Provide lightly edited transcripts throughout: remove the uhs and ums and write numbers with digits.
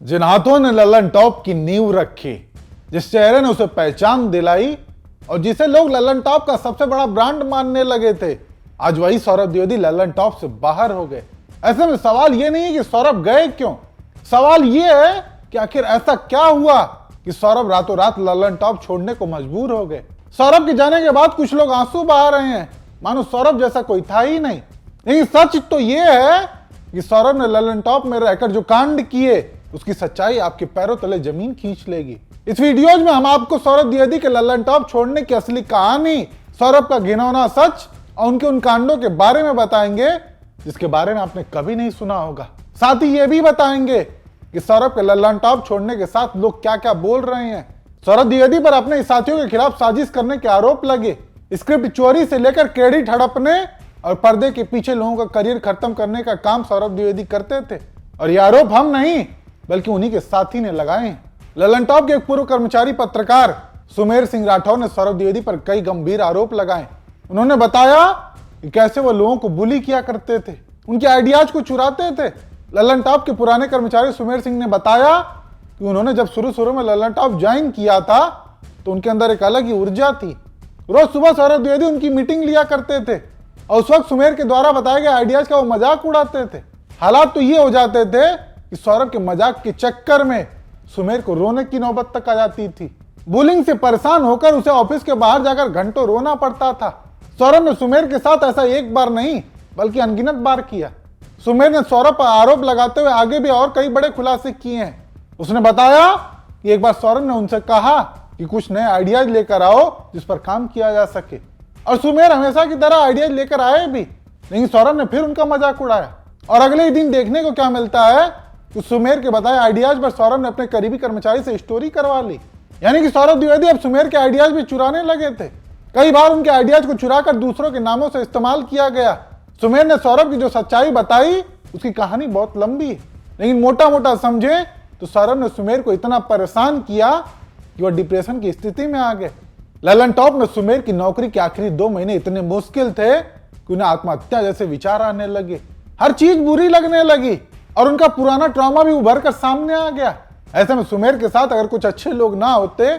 जिन हाथों ने लल्लन टॉप की नींव रखी, जिस चेहरे ने उसे पहचान दिलाई और जिसे लोग लल्लन टॉप का सबसे बड़ा ब्रांड मानने लगे थे, आज वही सौरभ द्विवेदी लल्लन टॉप से बाहर हो गए। ऐसे में सवाल ये नहीं है कि सौरभ गए क्यों, सवाल ये है कि आखिर ऐसा क्या हुआ कि सौरभ रातों रात लल्लन टॉप छोड़ने को मजबूर हो गए। सौरभ के जाने के बाद कुछ लोग आंसू बहा रहे हैं, मानो सौरभ जैसा कोई था ही नहीं। लेकिन सच तो ये है कि सौरभ ने लल्लन टॉप में रहकर जो कांड किए, उसकी सच्चाई आपके पैरों तले जमीन खींच लेगी। इस वीडियोज में हम आपको सौरभ द्विवेदी के लल्लन टॉप छोड़ने की असली कहानी, सौरभ का घिनौना सच और उनके उन कांडों के बारे में बताएंगे जिसके बारे में आपने कभी नहीं सुना होगा। साथ ही ये भी बताएंगे कि सौरभ के लल्लन टॉप छोड़ने के साथ लोग क्या क्या बोल रहे हैं। सौरभ द्विवेदी पर अपने साथियों के खिलाफ साजिश करने के आरोप लगे, स्क्रिप्ट चोरी से लेकर क्रेडिट हड़पने और पर्दे के पीछे लोगों का करियर खत्म करने का काम सौरभ द्विवेदी करते थे। और ये आरोप हम नहीं बल्कि उन्हीं के साथी ने लगाए हैं। लल्लन टॉप के एक पूर्व कर्मचारी पत्रकार सुमेर सिंह राठौर ने सौरभ द्विवेदी पर कई गंभीर आरोप लगाए। उन्होंने बताया कि कैसे वो लोगों को बुली किया करते थे, उनके आइडियाज को चुराते थे। लल्लन टॉप के पुराने कर्मचारी सुमेर सिंह ने बताया कि उन्होंने जब शुरू में लल्लन टॉप ज्वाइन किया था तो उनके अंदर एक अलग ही ऊर्जा थी। रोज सुबह सौरभ द्विवेदी उनकी मीटिंग लिया करते थे और उस वक्त सुमेर के द्वारा बताए गए आइडियाज का वो मजाक उड़ाते थे। हालात तो ये हो जाते थे कि सौरभ के मजाक के चक्कर में सुमेर को रोने की नौबत तक आ जाती थी। बुलिंग से परेशान होकर उसे ऑफिस के बाहर जाकर घंटों रोना पड़ता था। सौरभ ने सुमेर के साथ ऐसा एक बार नहीं बल्कि अनगिनत बार किया। सुमेर ने सौरभ पर आरोप लगाते हुए आगे भी और कई बड़े खुलासे किए हैं। उसने बताया कि एक बार सौरभ ने उनसे कहा कि कुछ नए आइडियाज लेकर आओ जिस पर काम किया जा सके, और सुमेर हमेशा की तरह आइडियाज लेकर आए भी, लेकिन सौरभ ने फिर उनका मजाक उड़ाया। और अगले ही दिन देखने को क्या मिलता है कि सुमेर के बताए आइडियाज पर सौरभ ने अपने करीबी कर्मचारी से स्टोरी करवा ली। यानी कि सौरभ द्विवेदी अब सुमेर के आइडियाज भी चुराने लगे थे। कई बार उनके आइडियाज को चुराकर दूसरों के नामों से इस्तेमाल किया गया। सुमेर ने सौरभ की जो सच्चाई बताई उसकी कहानी बहुत लंबी है, लेकिन मोटा मोटा समझे तो सौरभ ने सुमेर को इतना परेशान किया कि वह डिप्रेशन की स्थिति में आ गए। लल्लन टॉप में सुमेर की नौकरी के आखिरी 2 महीने इतने मुश्किल थे कि उन्हें आत्महत्या जैसे विचार आने लगे। हर चीज बुरी लगने लगी और उनका पुराना ट्रॉमा भी उभर कर सामने आ गया। ऐसे में सुमेर के साथ अगर कुछ अच्छे लोग ना होते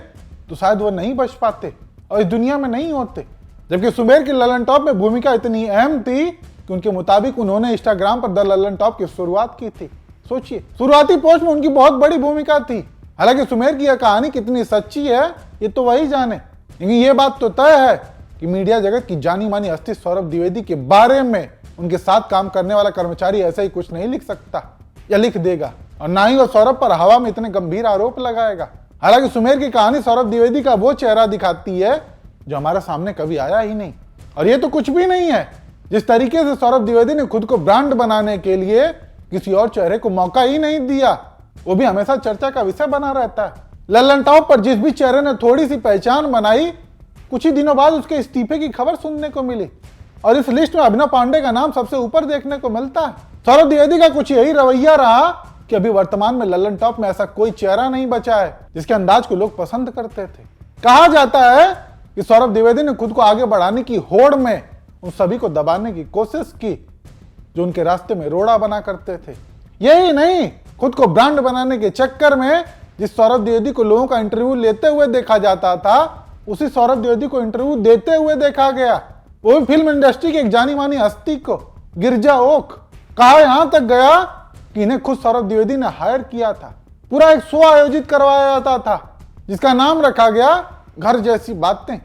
तो शायद वो नहीं बच पाते और इस दुनिया में नहीं होते। जबकि सुमेर की लल्लन टॉप में भूमिका इतनी अहम थी कि उनके मुताबिक उन्होंने इंस्टाग्राम पर द लल्लन टॉप की शुरुआत की थी। सोचिए, शुरुआती पोस्ट में उनकी बहुत बड़ी भूमिका थी। हालांकि सुमेर की यह कहानी कितनी सच्ची है ये तो वही जाने, लेकिन ये बात तो तय है कि मीडिया जगत की जानी मानी हस्ती सौरभ द्विवेदी के बारे में उनके साथ काम करने वाला कर्मचारी ऐसा ही कुछ नहीं लिख सकता या लिख देगा, और ना ही वो सौरभ पर हवा में इतने गंभीर आरोप लगाएगा। हालांकि सुमेर की कहानी सौरभ द्विवेदी का वो चेहरा दिखाती है जो हमारे सामने कभी आया ही नहीं। और ये तो कुछ भी नहीं है, जिस तरीके से सौरभ द्विवेदी ने खुद को ब्रांड बनाने के लिए किसी और चेहरे को मौका ही नहीं दिया, वो भी हमेशा चर्चा का विषय बना रहता है। लल्लन टॉप पर जिस भी चेहरे ने थोड़ी सी पहचान बनाई, कुछ ही दिनों बाद उसके इस्तीफे की खबर सुनने को मिली और इस लिस्ट में अभिनव पांडे का नाम सबसे ऊपर देखने को मिलता है। सौरभ द्विवेदी का कुछ यही रवैया रहा कि अभी वर्तमान में लल्लन टॉप में ऐसा कोई चेहरा नहीं बचा है जिसके अंदाज को लोग पसंद करते थे। कहा जाता है कि सौरभ द्विवेदी ने खुद को आगे बढ़ाने की होड़ में उन सभी को दबाने की कोशिश की जो उनके रास्ते में रोड़ा बना करते थे। यही नहीं, खुद को ब्रांड बनाने के चक्कर में जिस सौरभ द्विवेदी को लोगों का इंटरव्यू लेते हुए देखा जाता था, उसी सौरभ द्विवेदी को इंटरव्यू देते हुए देखा गया, वो भी फिल्म इंडस्ट्री की एक जानी मानी हस्ती को, गिरजा ओक। कहा यहां तक गया कि इन्हें खुद सौरभ द्विवेदी ने हायर किया था। पूरा एक शो आयोजित करवाया जाता था जिसका नाम रखा गया घर जैसी बातें।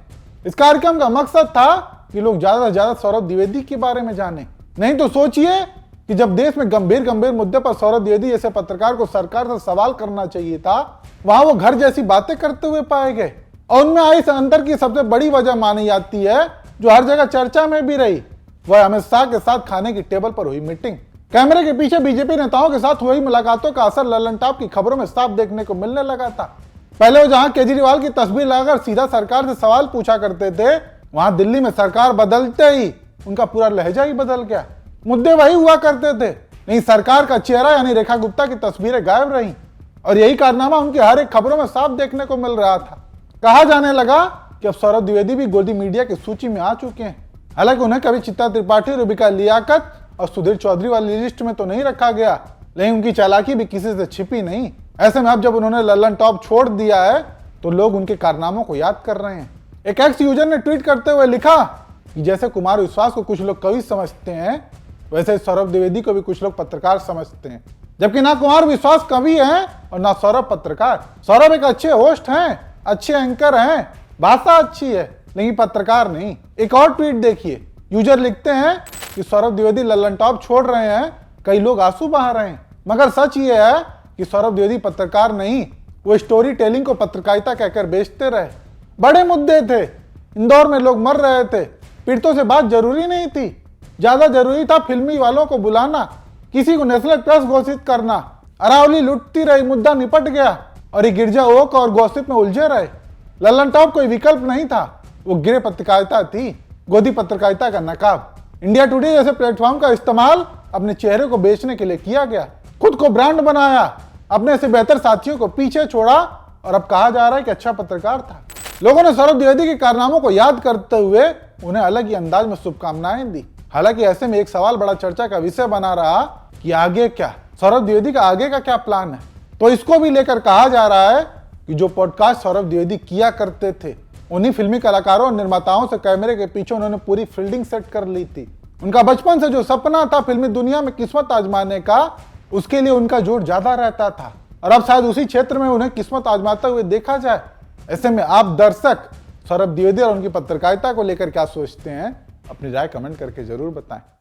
इस कार्यक्रम का मकसद था कि लोग ज्यादा से ज्यादा सौरभ द्विवेदी के बारे में जाने। नहीं तो सोचिए कि जब देश में गंभीर मुद्दे पर सौरभ द्विवेदी जैसे पत्रकार को सरकार से सवाल करना चाहिए था, वहां वो घर जैसी बातें करते हुए पाए गए। और उनमें आई इस अंतर की सबसे बड़ी वजह मानी जाती है, जो हर जगह चर्चा में भी रही, वह अमित शाह के साथ खाने की टेबल पर हुई मीटिंग। कैमरे के पीछे बीजेपी नेताओं के साथ हुई मुलाकातों का असर लल्लन टॉप की खबरों में साफ देखने को मिलने लगा था। पहले वो जहां केजरीवाल की तस्वीर लगाकर सीधा सरकार से सवाल पूछा करते थे, वहां दिल्ली में सरकार बदलते ही उनका पूरा लहजा ही बदल गया। मुद्दे वही हुआ करते थे, नहीं सरकार का चेहरा यानी रेखा गुप्ता की तस्वीरें गायब रही, और यही कारनामा उनकी हर एक खबरों में साफ देखने को मिल रहा था। कहा जाने लगा कि अब सौरभ द्विवेदी भी गोदी मीडिया की सूची में आ चुके हैं। हालांकि उन्हें कभी चित्ता त्रिपाठी, रूबिका लियाकत और सुधीर चौधरी वाली लिस्ट में तो नहीं रखा गया, लेकिन उनकी चालाकी भी किसी से छिपी नहीं। ऐसे में अब जब उन्होंने लल्लन टॉप छोड़ दिया है तो लोग उनके कारनामों को याद कर रहे हैं। एक एक्स यूजर ने ट्वीट करते हुए लिखा कि जैसे कुमार विश्वास को कुछ लोग कवि समझते हैं, वैसे सौरभ द्विवेदी को भी कुछ लोग पत्रकार समझते हैं, जबकि ना कुमार विश्वास कवि हैं और ना सौरभ पत्रकार। सौरभ एक अच्छे होस्ट हैं, अच्छे एंकर हैं, भाषा अच्छी है, लेकिन पत्रकार नहीं। एक और ट्वीट देखिए, यूजर लिखते हैं कि सौरभ द्विवेदी लल्लन टॉप छोड़ रहे हैं, कई लोग आंसू बहा रहे हैं, मगर सच ये है कि सौरभ द्विवेदी पत्रकार नहीं, वो स्टोरी टेलिंग को पत्रकारिता कहकर बेचते रहे। बड़े मुद्दे थे, इंदौर में लोग मर रहे थे, पीड़ितों से बात जरूरी नहीं थी, ज्यादा जरूरी था फिल्मी वालों को बुलाना, किसी को नेशनल प्रेस घोषित करना। अरावली लुटती रही, मुद्दा निपट गया और ये गिरजा ओक और गॉसिप में उलझे रहे। लल्लन टॉप कोई विकल्प नहीं था, वो ग्रे पत्रकारिता थी, गोदी पत्रकारिता का नकाब। इंडिया टुडे जैसे प्लेटफॉर्म का इस्तेमाल अपने चेहरे को बेचने के लिए किया गया, खुद को ब्रांड बनाया, अपने से बेहतर साथियों को पीछे छोड़ा और अब कहा जा रहा है कि अच्छा पत्रकार था। लोगों ने सौरभ द्विवेदी के कारनामों को याद करते हुए उन्हें अलग ही अंदाज में शुभकामनाएं दी। हालांकि ऐसे में एक सवाल बड़ा चर्चा का विषय बना रहा कि आगे क्या, सौरभ द्विवेदी का आगे का क्या प्लान है। तो इसको भी लेकर कहा जा रहा है कि जो पॉडकास्ट सौरभ द्विवेदी किया करते थे, उन्हीं फिल्मी कलाकारों और निर्माताओं से कैमरे के पीछे उन्होंने पूरी फील्डिंग सेट कर ली थी। उनका बचपन से जो सपना था फिल्मी दुनिया में किस्मत आजमाने का, उसके लिए उनका जोर ज्यादा रहता था और अब शायद उसी क्षेत्र में उन्हें किस्मत आजमाते हुए देखा जाए। ऐसे में आप दर्शक सौरभ द्विवेदी और उनकी पत्रकारिता को लेकर क्या सोचते हैं, अपनी राय कमेंट करके जरूर बताएं।